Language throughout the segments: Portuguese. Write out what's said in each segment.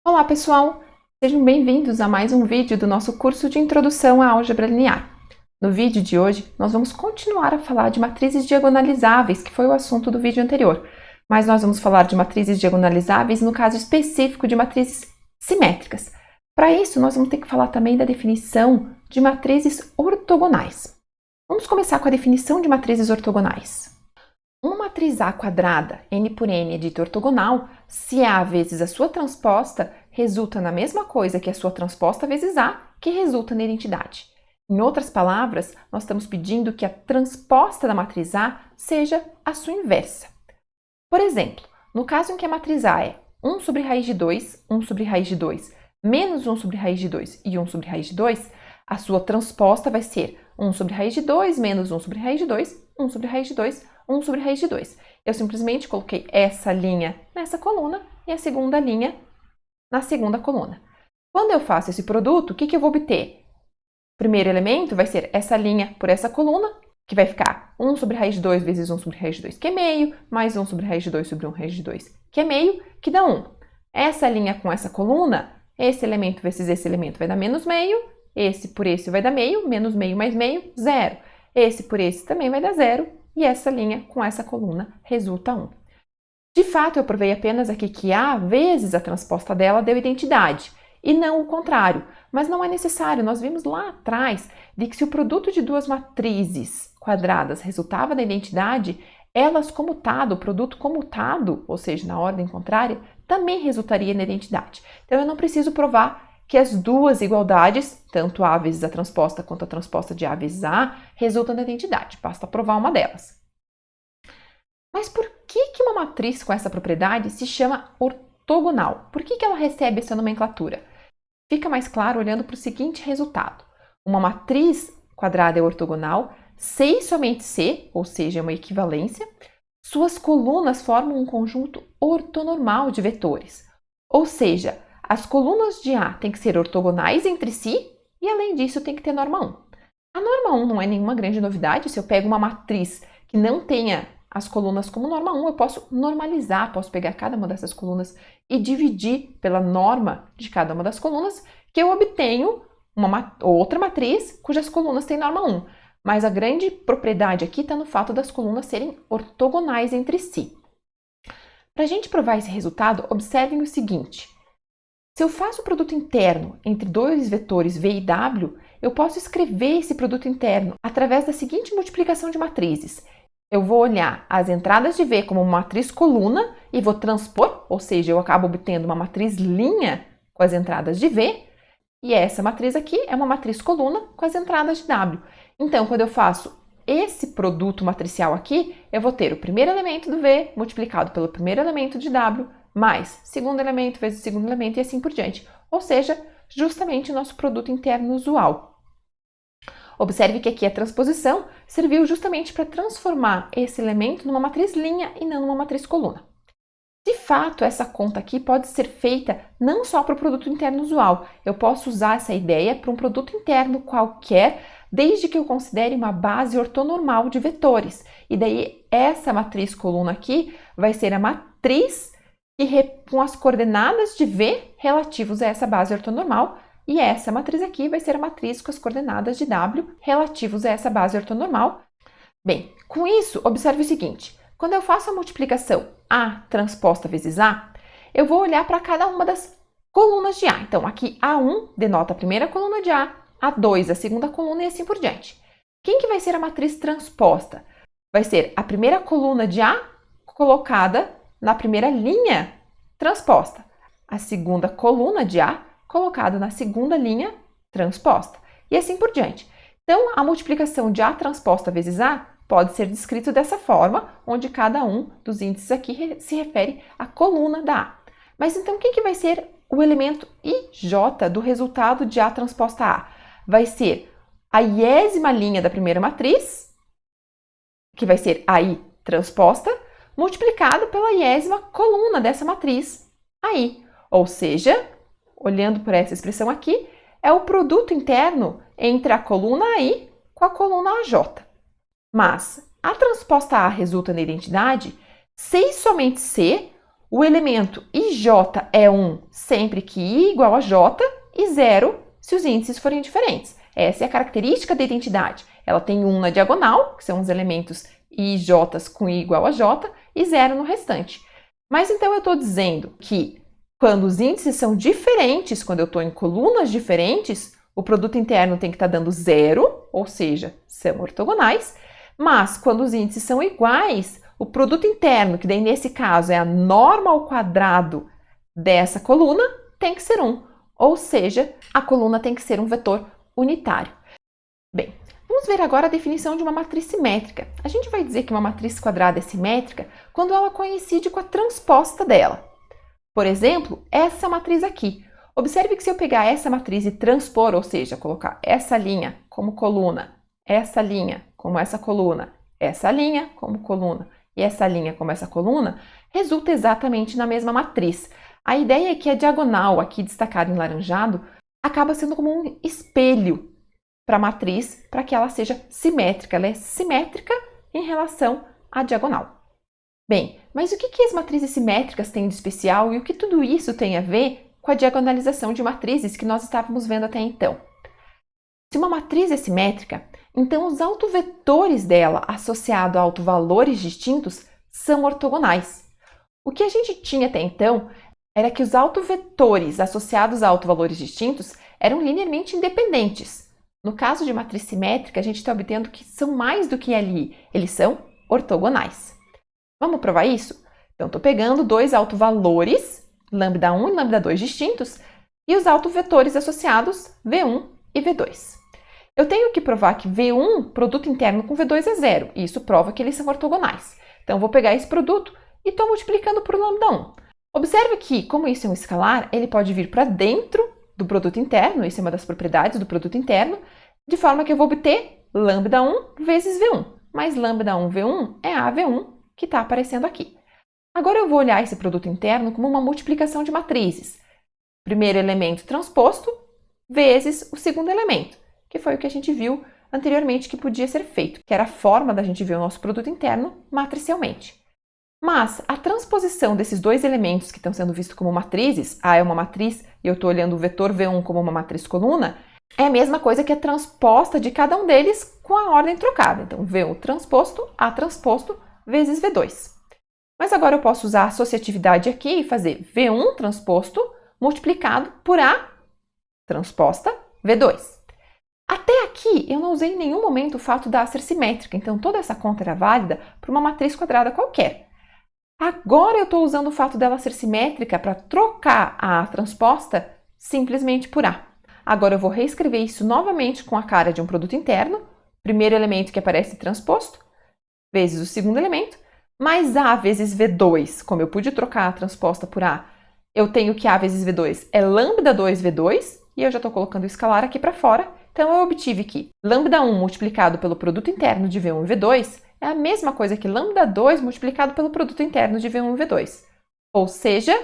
Olá pessoal, sejam bem-vindos a mais um vídeo do nosso curso de Introdução à Álgebra Linear. No vídeo de hoje, nós vamos continuar a falar de matrizes diagonalizáveis, que foi o assunto do vídeo anterior, mas nós vamos falar de matrizes diagonalizáveis no caso específico de matrizes simétricas. Para isso, nós vamos ter que falar também da definição de matrizes ortogonais. Vamos começar com a definição de matrizes ortogonais. Uma matriz A quadrada, n por n, é dita ortogonal se A vezes a sua transposta resulta na mesma coisa que a sua transposta vezes A, que resulta na identidade. Em outras palavras, nós estamos pedindo que a transposta da matriz A seja a sua inversa. Por exemplo, no caso em que a matriz A é 1 sobre raiz de 2, 1 sobre raiz de 2, menos 1 sobre raiz de 2 e 1 sobre raiz de 2, a sua transposta vai ser 1 sobre raiz de 2, menos 1 sobre raiz de 2, 1 sobre raiz de 2, 1 sobre raiz de 2. Eu simplesmente coloquei essa linha nessa coluna e a segunda linha na segunda coluna. Quando eu faço esse produto, o que eu vou obter? O primeiro elemento vai ser essa linha por essa coluna, que vai ficar 1 sobre raiz de 2 vezes 1 sobre raiz de 2, que é meio, mais 1 sobre raiz de 2 sobre 1 raiz de 2, que é meio, que dá 1. Essa linha com essa coluna, esse elemento vezes esse elemento vai dar menos meio, esse por esse vai dar meio, menos meio mais meio, 0. Esse por esse também vai dar 0, e essa linha com essa coluna resulta 1. De fato, eu provei apenas aqui que A vezes a transposta dela deu identidade, e não o contrário. Mas não é necessário, nós vimos lá atrás de que se o produto de duas matrizes quadradas resultava da identidade, elas comutado, o produto comutado, ou seja, na ordem contrária, também resultaria na identidade. Então, eu não preciso provar que as duas igualdades, tanto A vezes a transposta quanto a transposta de A vezes A, resultam da identidade. Basta provar uma delas. Mas por que uma matriz com essa propriedade se chama ortogonal? Por que ela recebe essa nomenclatura? Fica mais claro olhando para o seguinte resultado. Uma matriz quadrada é ortogonal se e somente se, ou seja, é uma equivalência, suas colunas formam um conjunto ortonormal de vetores. Ou seja, as colunas de A têm que ser ortogonais entre si e, além disso, tem que ter norma 1. A norma 1 não é nenhuma grande novidade. Se eu pego uma matriz que não tenha as colunas como norma 1, eu posso normalizar, posso pegar cada uma dessas colunas e dividir pela norma de cada uma das colunas, que eu obtenho uma outra matriz cujas colunas têm norma 1. Mas a grande propriedade aqui está no fato das colunas serem ortogonais entre si. Para a gente provar esse resultado, observem o seguinte. Se eu faço o produto interno entre dois vetores V e W, eu posso escrever esse produto interno através da seguinte multiplicação de matrizes. Eu vou olhar as entradas de V como uma matriz coluna e vou transpor, ou seja, eu acabo obtendo uma matriz linha com as entradas de V, e essa matriz aqui é uma matriz coluna com as entradas de W. Então, quando eu faço esse produto matricial aqui, eu vou ter o primeiro elemento do V multiplicado pelo primeiro elemento de W, mais segundo elemento vezes segundo elemento e assim por diante. Ou seja, justamente o nosso produto interno usual. Observe que aqui a transposição serviu justamente para transformar esse elemento numa matriz linha e não numa matriz coluna. De fato, essa conta aqui pode ser feita não só para o produto interno usual. Eu posso usar essa ideia para um produto interno qualquer, desde que eu considere uma base ortonormal de vetores. E daí, essa matriz coluna aqui vai ser a matriz com as coordenadas de V relativos a essa base ortonormal, e essa matriz aqui vai ser a matriz com as coordenadas de W relativos a essa base ortonormal. Bem, com isso, observe o seguinte. Quando eu faço a multiplicação A transposta vezes A, eu vou olhar para cada uma das colunas de A. Então, aqui A1 denota a primeira coluna de A, A2 a segunda coluna e assim por diante. Quem que vai ser a matriz transposta? Vai ser a primeira coluna de A colocada na primeira linha transposta. A segunda coluna de A colocada na segunda linha transposta. E assim por diante. Então, a multiplicação de A transposta vezes A pode ser descrito dessa forma, onde cada um dos índices aqui se refere à coluna da A. Mas então, o que vai ser o elemento IJ do resultado de A transposta A? Vai ser a iésima linha da primeira matriz, que vai ser AI transposta, multiplicado pela iésima coluna dessa matriz AI. Ou seja, olhando por essa expressão aqui, é o produto interno entre a coluna AI com a coluna AJ. Mas a transposta A resulta na identidade se e somente se O elemento IJ é 1 sempre que I igual a J e 0 se os índices forem diferentes. Essa é a característica da identidade. Ela tem 1 na diagonal, que são os elementos I e J com I igual a J, e 0 no restante. Mas então eu estou dizendo que quando os índices são diferentes, quando eu estou em colunas diferentes, o produto interno tem que estar dando 0, ou seja, são ortogonais, mas quando os índices são iguais, o produto interno, que daí nesse caso é a norma ao quadrado dessa coluna, tem que ser 1, ou seja, a coluna tem que ser um vetor unitário. Bem, vamos ver agora a definição de uma matriz simétrica. A gente vai dizer que uma matriz quadrada é simétrica quando ela coincide com a transposta dela. Por exemplo, essa matriz aqui. Observe que se eu pegar essa matriz e transpor, ou seja, colocar essa linha como coluna, essa linha como essa coluna, essa linha como coluna e essa linha como essa coluna, resulta exatamente na mesma matriz. A ideia é que a diagonal, aqui destacada em laranjado, acaba sendo como um espelho para a matriz, para que ela seja simétrica. Ela é simétrica em relação à diagonal. Bem, mas o que as matrizes simétricas têm de especial e o que tudo isso tem a ver com a diagonalização de matrizes que nós estávamos vendo até então? Se uma matriz é simétrica, então os autovetores dela associados a autovalores distintos são ortogonais. O que a gente tinha até então era que os autovetores associados a autovalores distintos eram linearmente independentes. No caso de matriz simétrica, a gente está obtendo que são mais do que ali, eles são ortogonais. Vamos provar isso? Então, estou pegando dois autovalores, lambda1 e lambda2 distintos, e os autovetores associados V1 e V2. Eu tenho que provar que V1, produto interno com V2 é 0, e isso prova que eles são ortogonais. Então, vou pegar esse produto e estou multiplicando por lambda1. Observe que, como isso é um escalar, ele pode vir para dentro do produto interno, isso é uma das propriedades do produto interno, de forma que eu vou obter lambda1 vezes V1, mas lambda1 V1 é a V1 que está aparecendo aqui. Agora eu vou olhar esse produto interno como uma multiplicação de matrizes. Primeiro elemento transposto vezes o segundo elemento, que foi o que a gente viu anteriormente que podia ser feito, que era a forma da gente ver o nosso produto interno matricialmente. Mas a transposição desses dois elementos que estão sendo vistos como matrizes, A é uma matriz e eu estou olhando o vetor V1 como uma matriz coluna, é a mesma coisa que a transposta de cada um deles com a ordem trocada. Então, V1 transposto, A transposto, vezes V2. Mas agora eu posso usar a associatividade aqui e fazer V1 transposto multiplicado por A transposta V2. Até aqui eu não usei em nenhum momento o fato da A ser simétrica, então toda essa conta era válida para uma matriz quadrada qualquer. Agora eu estou usando o fato dela ser simétrica para trocar a A transposta simplesmente por A. Agora eu vou reescrever isso novamente com a cara de um produto interno, primeiro elemento que aparece transposto, vezes o segundo elemento, mais A vezes V2, como eu pude trocar a transposta por A, eu tenho que A vezes V2 é lambda2 V2, e eu já estou colocando o escalar aqui para fora, então eu obtive que lambda1 multiplicado pelo produto interno de V1 e V2 é a mesma coisa que lambda2 multiplicado pelo produto interno de V1 e V2. Ou seja,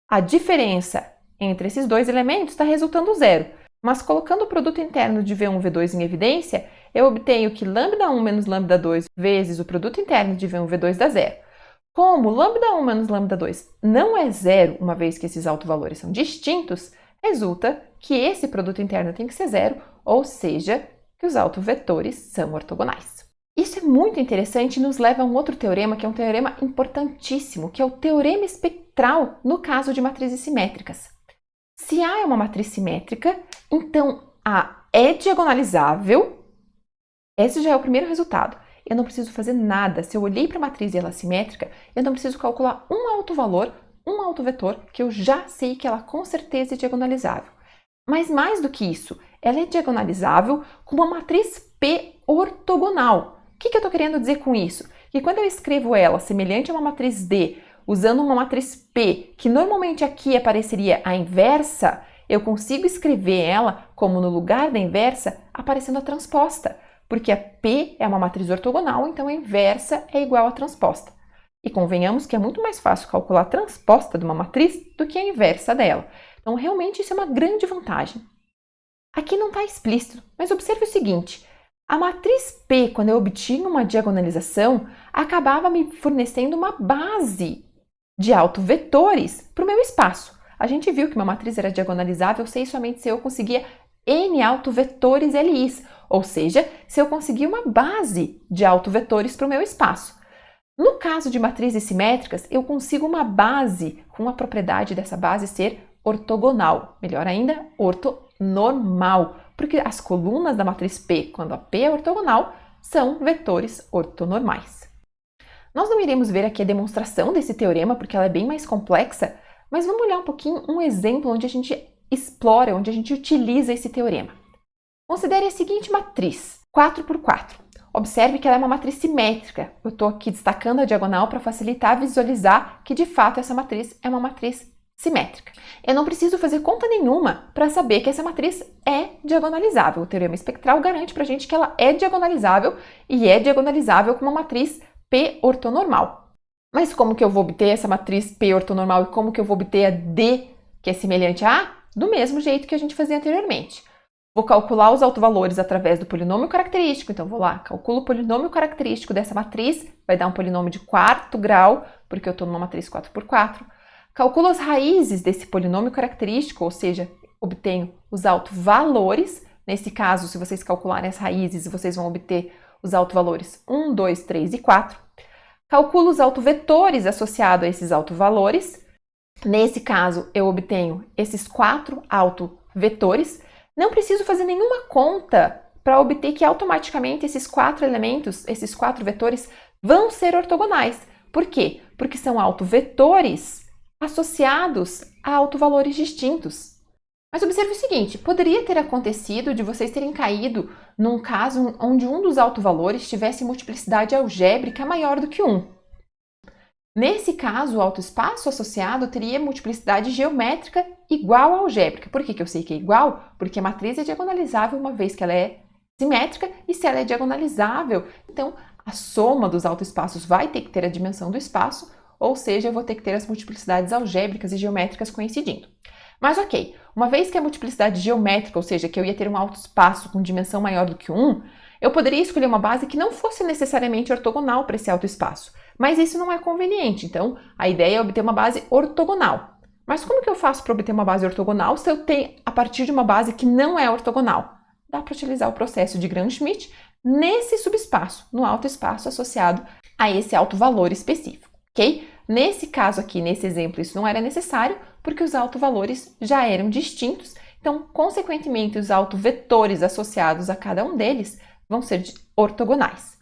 a diferença entre esses dois elementos está resultando zero. Mas colocando o produto interno de V1 e V2 em evidência, eu obtenho que lambda1 menos lambda2 vezes o produto interno de V1 e V2 dá zero. Como lambda1 menos lambda2 não é zero, uma vez que esses autovalores são distintos, resulta que esse produto interno tem que ser zero, ou seja, que os autovetores são ortogonais. Isso é muito interessante e nos leva a um outro teorema, que é um teorema importantíssimo, que é o teorema espectral no caso de matrizes simétricas. Se A é uma matriz simétrica, então A é diagonalizável. Esse já é o primeiro resultado. Eu não preciso fazer nada. Se eu olhei para a matriz e ela é simétrica, eu não preciso calcular um autovalor, um autovetor, que eu já sei que ela com certeza é diagonalizável. Mas mais do que isso, ela é diagonalizável com uma matriz P ortogonal. O que eu estou querendo dizer com isso? Que quando eu escrevo ela semelhante a uma matriz D, usando uma matriz P, que normalmente aqui apareceria a inversa, eu consigo escrever ela como no lugar da inversa, aparecendo a transposta, porque a P é uma matriz ortogonal, então a inversa é igual à transposta. E convenhamos que é muito mais fácil calcular a transposta de uma matriz do que a inversa dela. Então, realmente, isso é uma grande vantagem. Aqui não está explícito, mas observe o seguinte. A matriz P, quando eu obtinha uma diagonalização, acabava me fornecendo uma base de autovetores para o meu espaço. A gente viu que uma matriz era diagonalizável se e somente se eu conseguia n autovetores LIs, ou seja, se eu conseguir uma base de autovetores para o meu espaço. No caso de matrizes simétricas, eu consigo uma base com a propriedade dessa base ser ortogonal, melhor ainda, ortonormal, porque as colunas da matriz P, quando a P é ortogonal, são vetores ortonormais. Nós não iremos ver aqui a demonstração desse teorema, porque ela é bem mais complexa, mas vamos olhar um pouquinho um exemplo onde a gente explora, onde a gente utiliza esse teorema. Considere a seguinte matriz, 4 por 4. Observe que ela é uma matriz simétrica. Eu estou aqui destacando a diagonal para facilitar visualizar que, de fato, essa matriz é uma matriz simétrica. Eu não preciso fazer conta nenhuma para saber que essa matriz é diagonalizável. O teorema espectral garante para a gente que ela é diagonalizável e é diagonalizável com uma matriz P ortonormal. Mas como que eu vou obter essa matriz P ortonormal e como que eu vou obter a D, que é semelhante a A? Do mesmo jeito que a gente fazia anteriormente. Vou calcular os autovalores através do polinômio característico. Então, vou lá, calculo o polinômio característico dessa matriz, vai dar um polinômio de quarto grau, porque eu estou numa matriz 4 por 4. Calculo as raízes desse polinômio característico, ou seja, obtenho os autovalores. Nesse caso, se vocês calcularem as raízes, vocês vão obter os autovalores 1, 2, 3 e 4. Calculo os autovetores associados a esses autovalores. Nesse caso, eu obtenho esses 4 autovetores. Não preciso fazer nenhuma conta para obter que automaticamente esses 4 elementos, esses 4 vetores, vão ser ortogonais. Por quê? Porque são autovetores associados a autovalores distintos. Mas observe o seguinte, poderia ter acontecido de vocês terem caído num caso onde um dos autovalores tivesse multiplicidade algébrica maior do que 1. Nesse caso, o autoespaço associado teria multiplicidade geométrica igual à algébrica. Por que eu sei que é igual? Porque a matriz é diagonalizável uma vez que ela é simétrica, e se ela é diagonalizável, então a soma dos autoespaços vai ter que ter a dimensão do espaço, ou seja, eu vou ter que ter as multiplicidades algébricas e geométricas coincidindo. Mas ok, uma vez que a multiplicidade geométrica, ou seja, que eu ia ter um autoespaço com dimensão maior do que 1, eu poderia escolher uma base que não fosse necessariamente ortogonal para esse autoespaço. Mas isso não é conveniente, então a ideia é obter uma base ortogonal. Mas como que eu faço para obter uma base ortogonal se eu tenho a partir de uma base que não é ortogonal? Dá para utilizar o processo de Gram-Schmidt nesse subespaço, no autoespaço associado a esse autovalor específico, ok? Nesse caso aqui, nesse exemplo, isso não era necessário, porque os autovalores já eram distintos, então, consequentemente, os autovetores associados a cada um deles vão ser ortogonais.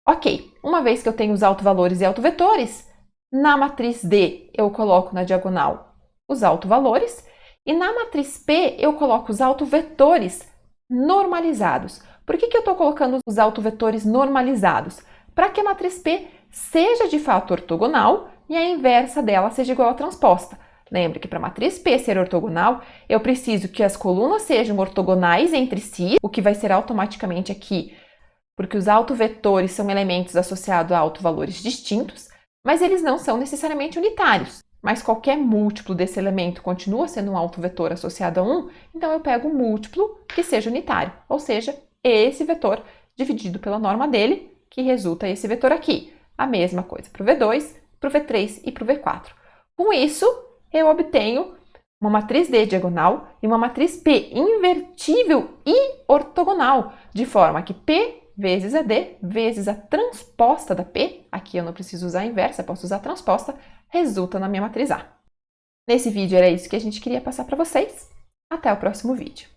Ok, uma vez que eu tenho os autovalores e autovetores, na matriz D eu coloco na diagonal os autovalores e na matriz P eu coloco os autovetores normalizados. Por que eu estou colocando os autovetores normalizados? Para que a matriz P seja de fato ortogonal e a inversa dela seja igual à transposta. Lembre que para a matriz P ser ortogonal, eu preciso que as colunas sejam ortogonais entre si, o que vai ser automaticamente aqui, porque os autovetores são elementos associados a autovalores distintos, mas eles não são necessariamente unitários. Mas qualquer múltiplo desse elemento continua sendo um autovetor associado a 1, então eu pego um múltiplo que seja unitário, ou seja, esse vetor dividido pela norma dele, que resulta esse vetor aqui. A mesma coisa para o V2, para o V3 e para o V4. Com isso, eu obtenho uma matriz D diagonal e uma matriz P invertível e ortogonal, de forma que P vezes a D vezes a transposta da P, aqui eu não preciso usar a inversa, eu posso usar a transposta, resulta na minha matriz A. Nesse vídeo era isso que a gente queria passar para vocês. Até o próximo vídeo.